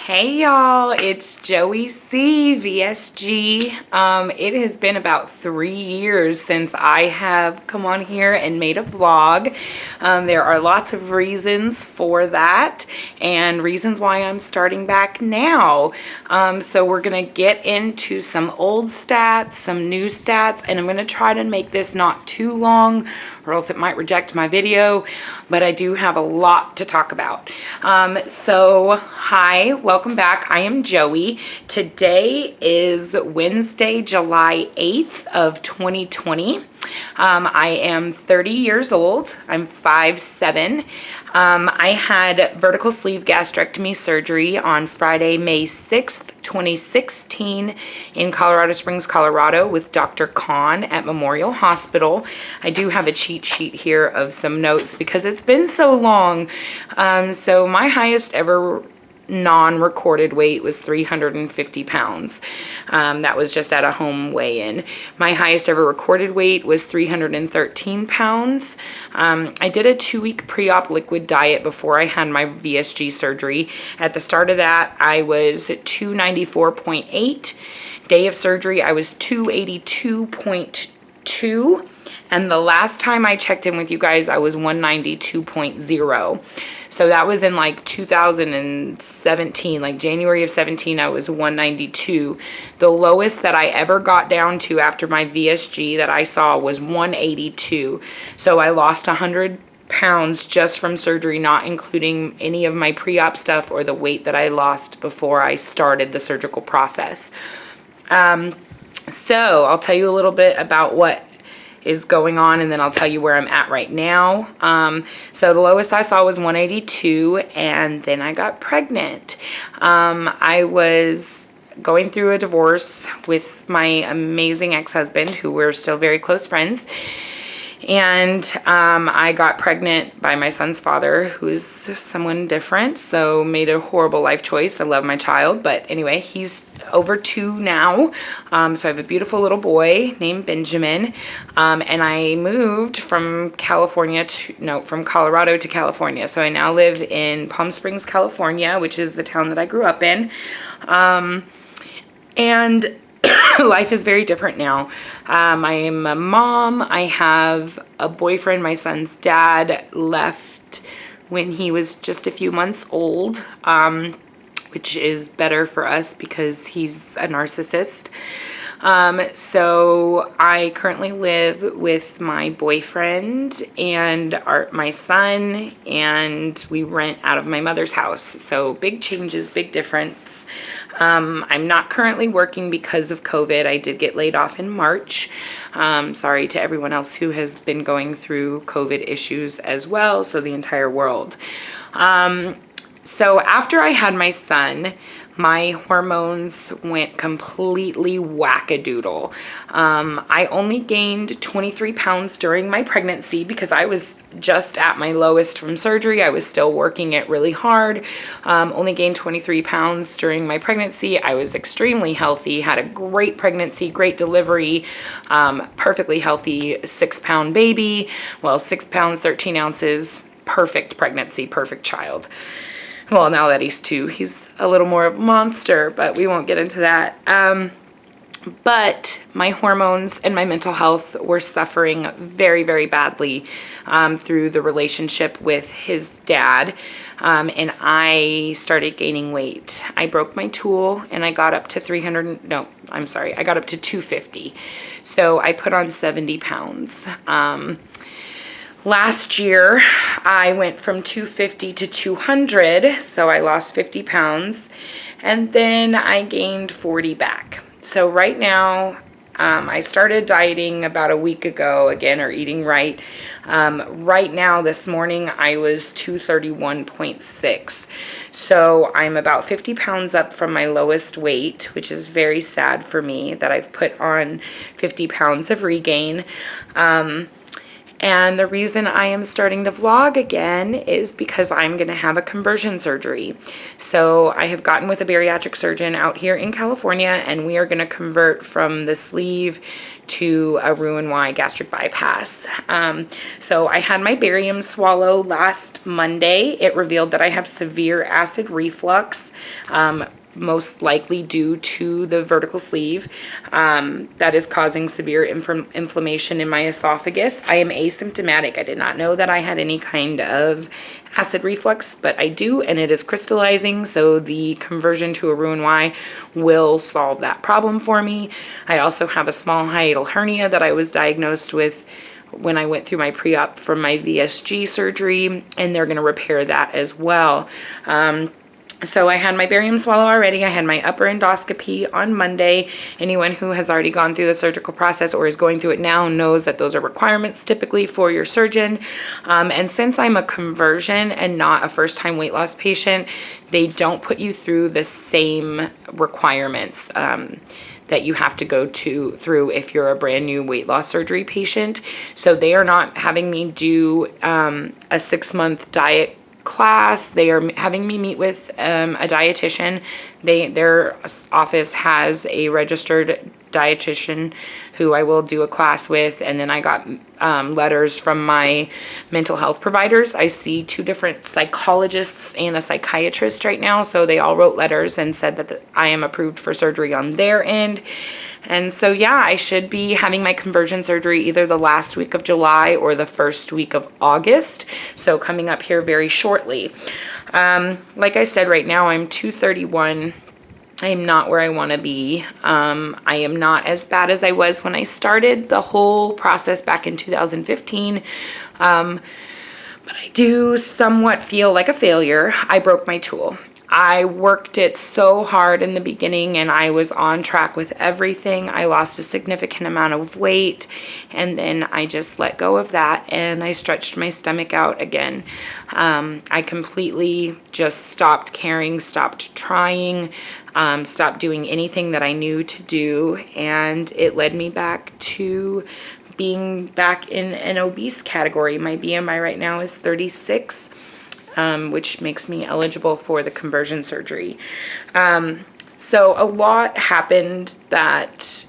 Hey y'all, it's Joey C, VSG. It has been about 3 years since I have come on here and made a vlog. There are lots of reasons for that and reasons why I'm starting back now. So we're gonna get into some old stats, some new stats, and I'm gonna try to make this not too long or else it might reject my video, but I do have a lot to talk about. So hi, welcome back. I am Joey. Today is Wednesday, July 8th of 2020. I am 30 years old. I'm 5'7". I had vertical sleeve gastrectomy surgery on Friday, May 6th, 2016 in Colorado Springs, Colorado with Dr. Khan at Memorial Hospital. I do have a cheat sheet here of some notes because it's been so long. So my highest ever non-recorded weight was 350 pounds. That was just at a home weigh-in. My highest ever recorded weight was 313 pounds. I did a 2-week pre-op liquid diet before I had my VSG surgery. At the start of that, I was 294.8. Day of surgery, I was 282.2. And the last time I checked in with you guys, I was 192.0. So that was in like 2017, like January of 17, I was 192. The lowest that I ever got down to after my VSG that I saw was 182. So I lost 100 pounds just from surgery, not including any of my pre-op stuff or the weight that I lost before I started the surgical process. So I'll tell you a little bit about what is going on, and then I'll tell you where I'm at right now. So the lowest I saw was 182, and then I got pregnant. I was going through a divorce with my amazing ex-husband, who we're still very close friends. And I got pregnant by my son's father, who is someone different, so made a horrible life choice. I love my child, but anyway, he's over 2 now. So I have a beautiful little boy named Benjamin. And I moved from from Colorado to California. So I now live in Palm Springs, California, which is the town that I grew up in. And life is very different now. I am a mom. I have a boyfriend. My son's dad left when he was just a few months old, which is better for us because he's a narcissist. So I currently live with my boyfriend and my son, and we rent out of my mother's house. So big changes, big difference. I'm not currently working because of COVID. I did get laid off in March. Sorry to everyone else who has been going through COVID issues as well, so the entire world. So after I had my son, my hormones went completely wackadoodle. I only gained 23 pounds during my pregnancy because I was just at my lowest from surgery. I was still working it really hard. Only gained 23 pounds during my pregnancy. I was extremely healthy, had a great pregnancy, great delivery, perfectly healthy 6-pound baby. Well, 6 pounds, 13 ounces, perfect pregnancy, perfect child. Well, now that he's 2, he's a little more of a monster, but we won't get into that. But my hormones and my mental health were suffering very, very badly through the relationship with his dad. And I started gaining weight. I broke my tool and I got up to I got up to 250. So I put on 70 pounds. Last year, I went from 250 to 200, so I lost 50 pounds, and then I gained 40 back. So right now, I started dieting about a week ago again, or eating right. Right now, this morning, I was 231.6. So I'm about 50 pounds up from my lowest weight, which is very sad for me that I've put on 50 pounds of regain. And the reason I am starting to vlog again is because I'm going to have a conversion surgery. So I have gotten with a bariatric surgeon out here in California, and we are going to convert from the sleeve to a Roux-en-Y gastric bypass. So I had my barium swallow last Monday. It revealed that I have severe acid reflux. Most likely due to the vertical sleeve that is causing severe inflammation in my esophagus. I am asymptomatic. I did not know that I had any kind of acid reflux, but I do, and it is crystallizing, so the conversion to a Roux-en-Y will solve that problem for me. I also have a small hiatal hernia that I was diagnosed with when I went through my pre-op for my VSG surgery, and they're going to repair that as well. So I had my barium swallow already. I had my upper endoscopy on Monday. Anyone who has already gone through the surgical process or is going through it now knows that those are requirements typically for your surgeon. And since I'm a conversion and not a first-time weight loss patient, they don't put you through the same requirements that you have to go through if you're a brand new weight loss surgery patient. So they are not having me do a 6-month diet class. They are having me meet with a dietitian. Their office has a registered dietitian who I will do a class with, and then I got letters from my mental health providers. I see 2 different psychologists and a psychiatrist right now, so they all wrote letters and said that I am approved for surgery on their end. And so, yeah, I should be having my conversion surgery either the last week of July or the first week of August. So coming up here very shortly. Like I said, right now I'm 231. I am not where I want to be. I am not as bad as I was when I started the whole process back in 2015. But I do somewhat feel like a failure. I broke my tool. I worked it so hard in the beginning, and I was on track with everything. I lost a significant amount of weight, and then I just let go of that, and I stretched my stomach out again. I completely just stopped caring, stopped trying, stopped doing anything that I knew to do, and it led me back to being back in an obese category. My BMI right now is 36. Which makes me eligible for the conversion surgery. So a lot happened that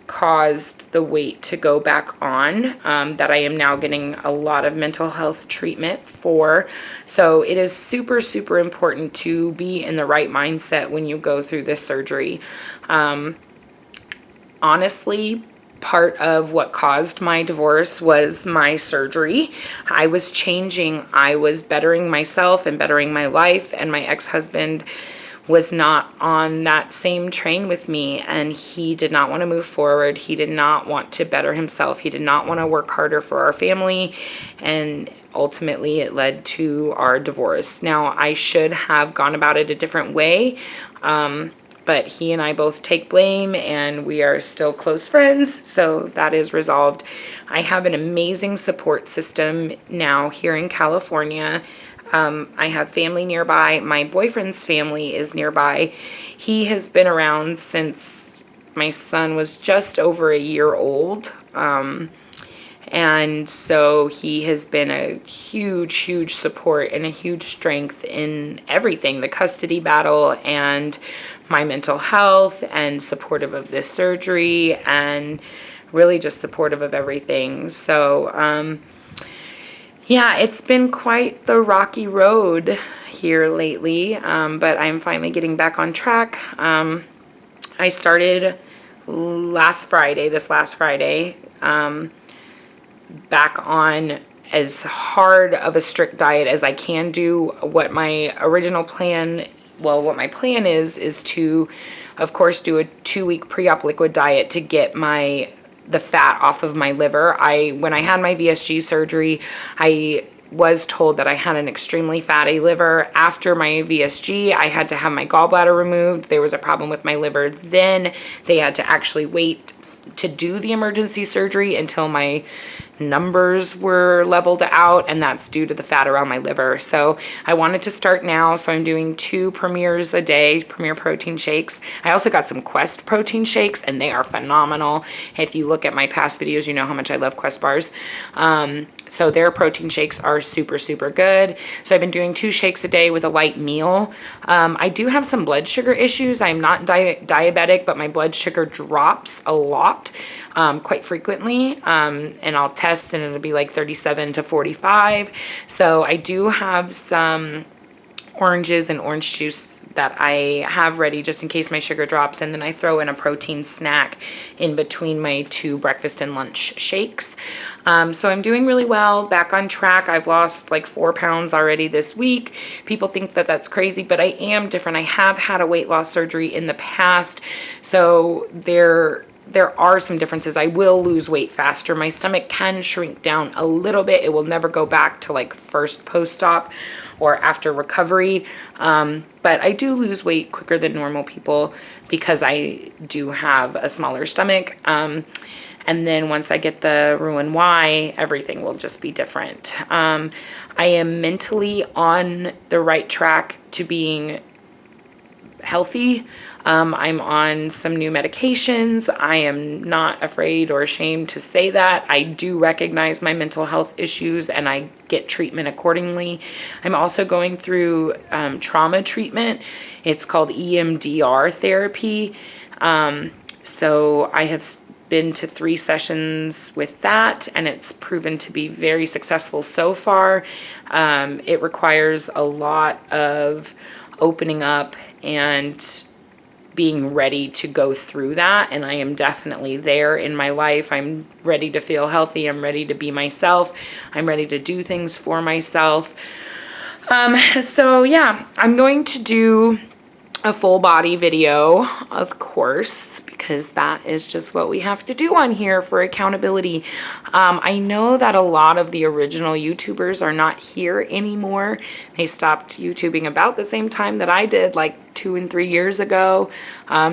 caused the weight to go back on, that I am now getting a lot of mental health treatment for. So it is super, super important to be in the right mindset when you go through this surgery. Honestly, part of what caused my divorce was my surgery. I was changing. I was bettering myself and bettering my life, and my ex-husband was not on that same train with me, and he did not want to move forward. He did not want to better himself. He did not want to work harder for our family, and ultimately it led to our divorce. Now, I should have gone about it a different way, but he and I both take blame, and we are still close friends, so that is resolved. I have an amazing support system now here in California. I have family nearby. My boyfriend's family is nearby. He has been around since my son was just over a year old. And so he has been a huge, huge support and a huge strength in everything, the custody battle and my mental health, and supportive of this surgery, and really just supportive of everything. So, yeah, it's been quite the rocky road here lately, but I'm finally getting back on track. I started this last Friday, back on as hard of a strict diet as I can do. What my plan is to, of course, do a 2-week pre-op liquid diet to get the fat off of my liver. When I had my VSG surgery, I was told that I had an extremely fatty liver. After my VSG, I had to have my gallbladder removed. There was a problem with my liver. Then they had to actually wait to do the emergency surgery until my numbers were leveled out, and that's due to the fat around my liver. So I wanted to start now, so I'm doing 2 Premiers a day, Premier protein shakes. I also got some Quest protein shakes, and they are phenomenal. If you look at my past videos, you know how much I love Quest bars. So their protein shakes are super, super good. So I've been doing 2 shakes a day with a light meal. I do have some blood sugar issues. I'm not diabetic, but my blood sugar drops a lot, quite frequently. And I'll test and it'll be like 37 to 45. So I do have some oranges and orange juice that I have ready just in case my sugar drops, and then I throw in a protein snack in between my 2 breakfast and lunch shakes. So I'm doing really well, back on track. I've lost like 4 pounds already this week. People think that that's crazy, but I am different. I have had a weight loss surgery in the past, so there are some differences. I will lose weight faster. My stomach can shrink down a little bit. It will never go back to like first post-op or after recovery. But I do lose weight quicker than normal people because I do have a smaller stomach. And then once I get the Roux-en-Y, everything will just be different. I am mentally on the right track to being healthy. I'm on some new medications. I am not afraid or ashamed to say that. I do recognize my mental health issues and I get treatment accordingly. I'm also going through trauma treatment. It's called EMDR therapy. So I have been to 3 sessions with that, and it's proven to be very successful so far. It requires a lot of opening up and being ready to go through that, and I am definitely there in my life. I'm ready to feel healthy. I'm ready to be myself. I'm ready to do things for myself. So yeah, I'm going to do a full body video, of course, because that is just what we have to do on here for accountability. I know that a lot of the original YouTubers are not here anymore. They stopped YouTubing about the same time that I did, like 2 and 3 years ago.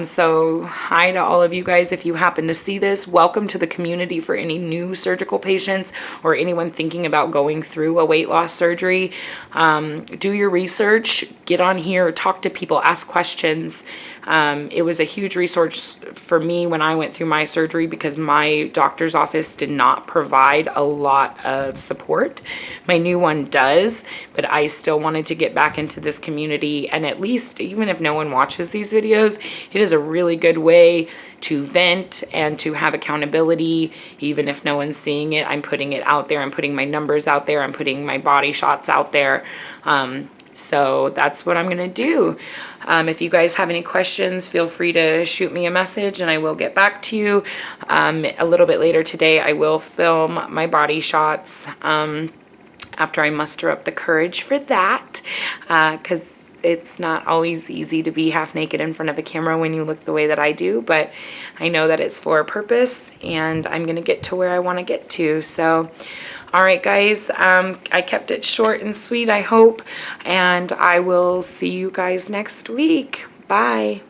So hi to all of you guys. If you happen to see this, welcome to the community. For any new surgical patients or anyone thinking about going through a weight loss surgery, do your research, get on here, talk to people, ask questions. It was a huge resource for me when I went through my surgery because my doctor's office did not provide a lot of support. My new one does, but I still wanted to get back into this community, and at least, even if no one watches these videos, it is a really good way to vent and to have accountability. Even if no one's seeing it, I'm putting it out there. I'm putting my numbers out there. I'm putting my body shots out there. So that's what I'm going to do. If you guys have any questions, feel free to shoot me a message and I will get back to you. A little bit later today, I will film my body shots after I muster up the courage for that, because it's not always easy to be half naked in front of a camera when you look the way that I do, but I know that it's for a purpose and I'm going to get to where I want to get to. So, all right, guys, I kept it short and sweet, I hope, and I will see you guys next week. Bye.